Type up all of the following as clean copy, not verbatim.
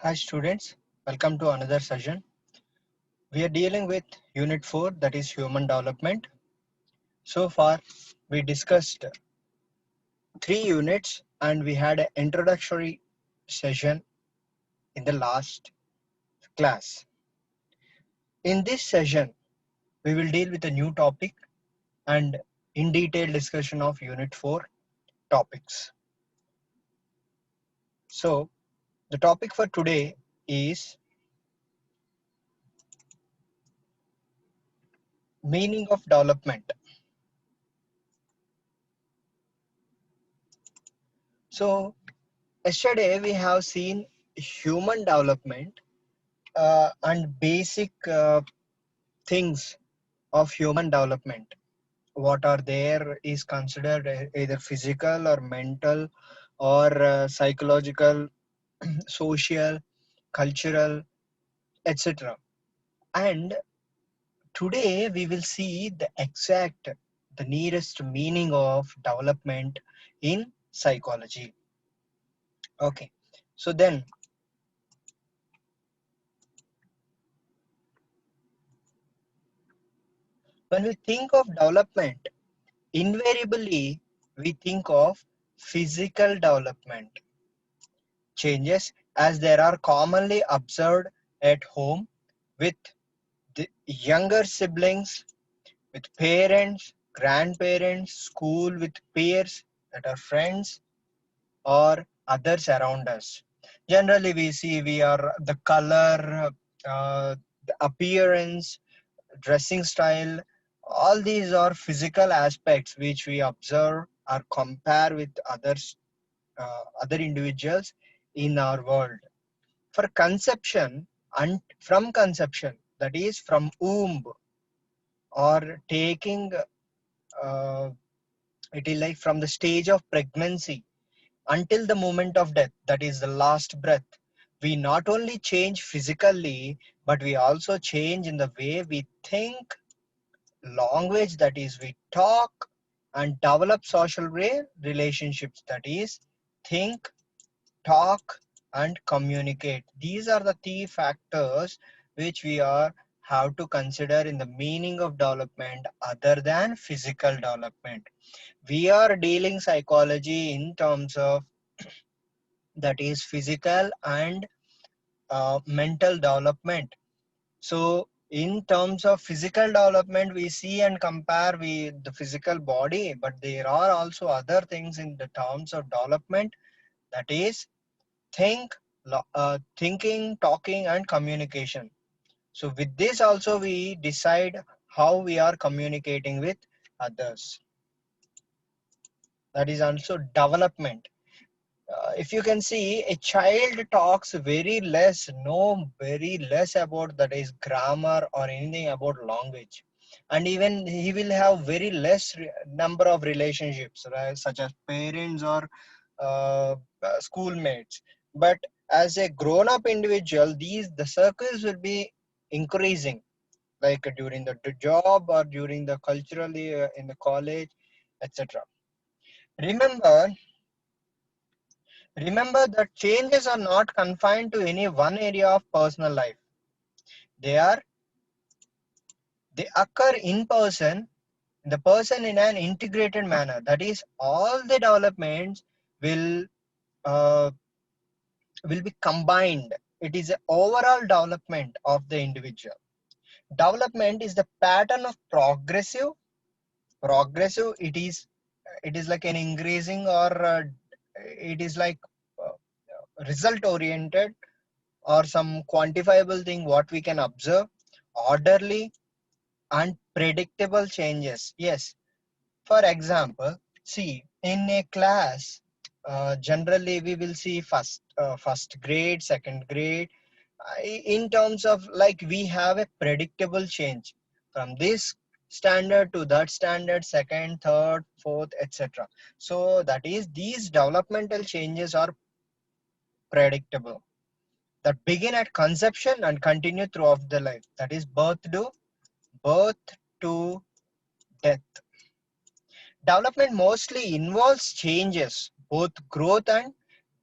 Hi students, welcome to another session. We are dealing with Unit 4, that is Human Development. So far we discussed 3 units and we had an introductory session in the last class. In this session we will deal with a new topic and in detail discussion of Unit 4 topics. So the topic for today is meaning of development. So yesterday we have seen human development and basic things of human development. What are there is considered either physical or mental or psychological, social, cultural, etc. And today we will see the nearest meaning of development in psychology. Okay, so then when we think of development, invariably we think of physical development changes as they are commonly observed at home with the younger siblings, with parents, grandparents, school, with peers that are friends or others around us. Generally, we are the color, the appearance, dressing style, all these are physical aspects which we observe or compare with other individuals in our world. For conception and from conception, that is from womb or taking uh, it is like from the stage of pregnancy until the moment of death, that is the last breath, we not only change physically but we also change in the way we think, language, that is we talk, and develop social relationships, that is think, talk, and communicate. These are the key factors which we are have to consider in the meaning of development other than physical development. We are dealing psychology in terms of that is physical and mental development. So in terms of physical development, we see and compare with the physical body, but there are also other things in the terms of development, that is thinking, talking, and communication. So with this also we decide how we are communicating with others. That is also development. If you can see, a child talks very less about that is grammar or anything about language, and even he will have very less number of relationships, right, such as parents or schoolmates. But as a grown-up individual, these the circles will be increasing, like during the job or during the culturally in the college, etc. Remember, Remember that changes are not confined to any one area of personal life. They are they occur in the person in an integrated manner. That is, all the developments will uh, will be combined. It is an overall development of the individual. Development is the pattern of progressive. It is like an increasing or it is like uh, result oriented or some quantifiable thing what we can observe, orderly and predictable changes. Yes, for example, see in a class, generally we will see first grade, second grade, in terms of like we have a predictable change from this standard to that standard, second, third, fourth, etc. So that is, these developmental changes are predictable, that begin at conception and continue throughout the life. That is birth to death. Development mostly involves changes, both growth and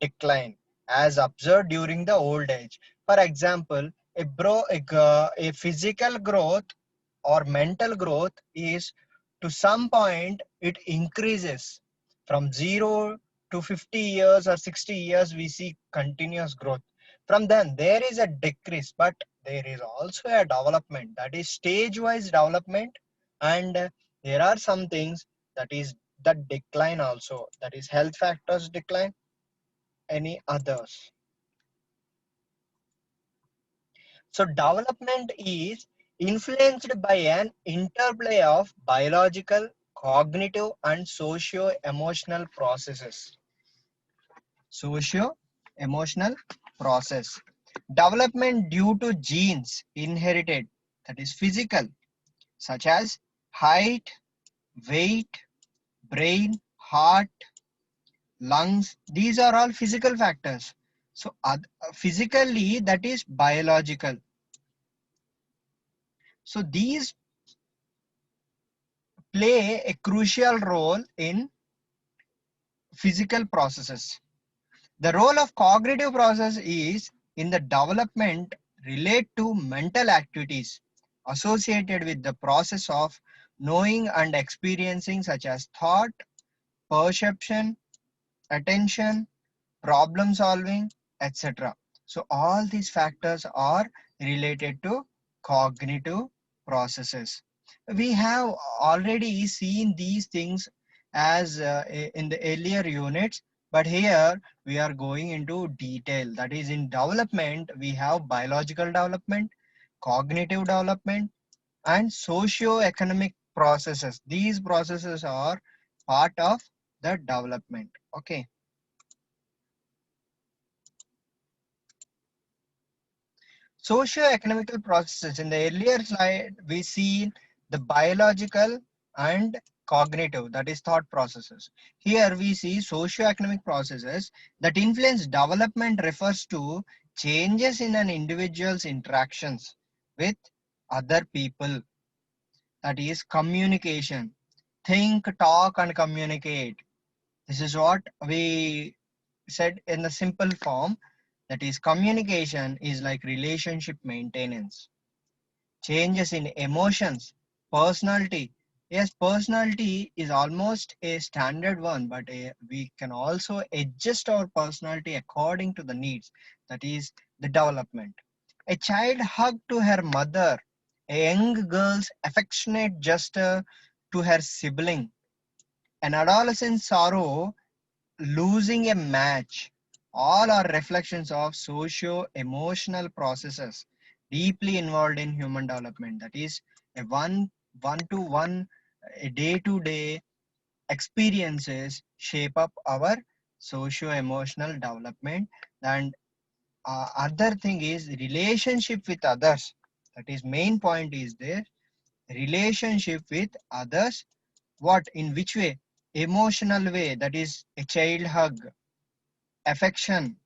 decline. as observed during the old age. For example, a physical growth or mental growth is, to some point it increases from 0 to 50 years or 60 years. We see continuous growth. From then there is a decrease, but there is also a development, that is stage wise development. And there are some things that is the decline also, that is health factors decline, any others. So development is influenced by an interplay of biological, cognitive, and socio-emotional processes. Socio-emotional process. Development due to genes inherited, that is physical, such as height, weight, brain, heart, lungs. These are all physical factors. So physically, that is biological. So these play a crucial role in physical processes. The role of cognitive process is in the development relate to mental activities associated with the process of knowing and experiencing, such as thought, perception, attention, problem solving, etc. So all these factors are related to cognitive processes. We have already seen these things as in the earlier units, but here we are going into detail. That is, in development we have biological development, cognitive development, and socio-economic processes. These processes are part of the development. Okay. Socio-economical processes. In the earlier slide, we see the biological and cognitive, that is thought processes. Here we see socio-economic processes that influence development refers to changes in an individual's interactions with other people, that is communication. Think, talk, and communicate. This is what we said in the simple form, that is communication is like relationship maintenance. Changes in emotions, personality. Yes, personality is almost a standard one, but we can also adjust our personality according to the needs. That is the development. A child hug to her mother, a young girl's affectionate gesture to her sibling, an adolescent's sorrow losing a match, all are reflections of socio-emotional processes deeply involved in human development. That is a one-to-one, a day-to-day experiences shape up our socio-emotional development. And other thing is relationship with others. That is main point is there. Relationship with others. What, in which way? Emotional way, that is a child hug, affection,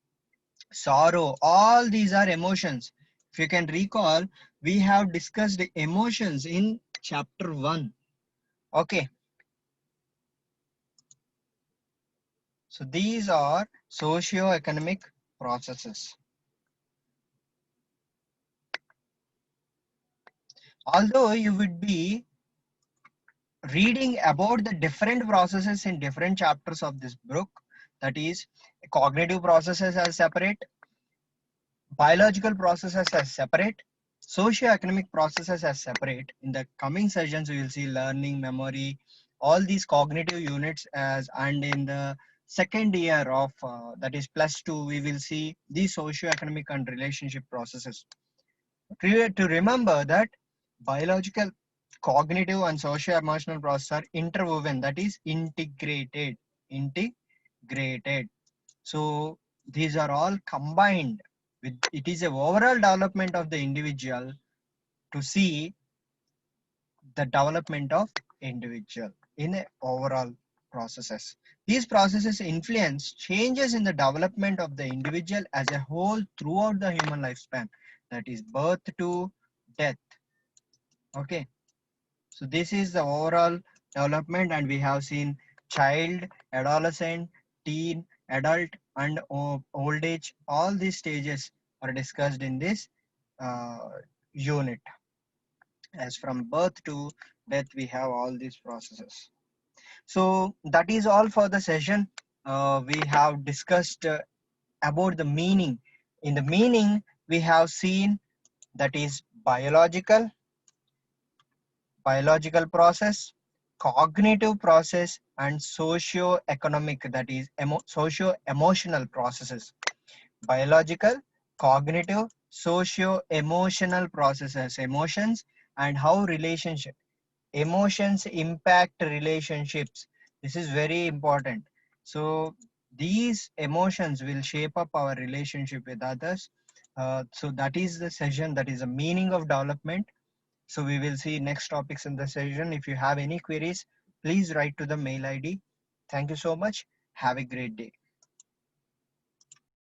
sorrow, all these are emotions. If you can recall, we have discussed the emotions in chapter 1. Okay, so these are socio-economic processes. Although you would be reading about the different processes in different chapters of this book, that is cognitive processes are separate, biological processes as separate, socio-economic processes as separate. In the coming sessions, we will see learning, memory, all these cognitive units as, and in the second year of that is +2, we will see these socio-economic and relationship processes. To remember that biological, cognitive, and socio-emotional processes are interwoven, that is integrated, integrated. So these are all combined with, it is a overall development of the individual to see the development of individual in a overall processes. These processes influence changes in the development of the individual as a whole throughout the human lifespan, that is birth to death. Okay, so this is the overall development, and we have seen child, adolescent, teen, adult and old age, all these stages are discussed in this uh, unit. As from birth to death, we have all these processes. So that is all for the session. We have discussed about the meaning. In the meaning, we have seen that is biological process, cognitive process, and socio-economic, that is socio-emotional processes. Biological, cognitive, socio-emotional processes, emotions, and how emotions impact relationships. This is very important. So these emotions will shape up our relationship with others. So that is the session, that is the meaning of development. So we will see next topics in the session. If you have any queries, please write to the mail ID. Thank you so much. Have a great day.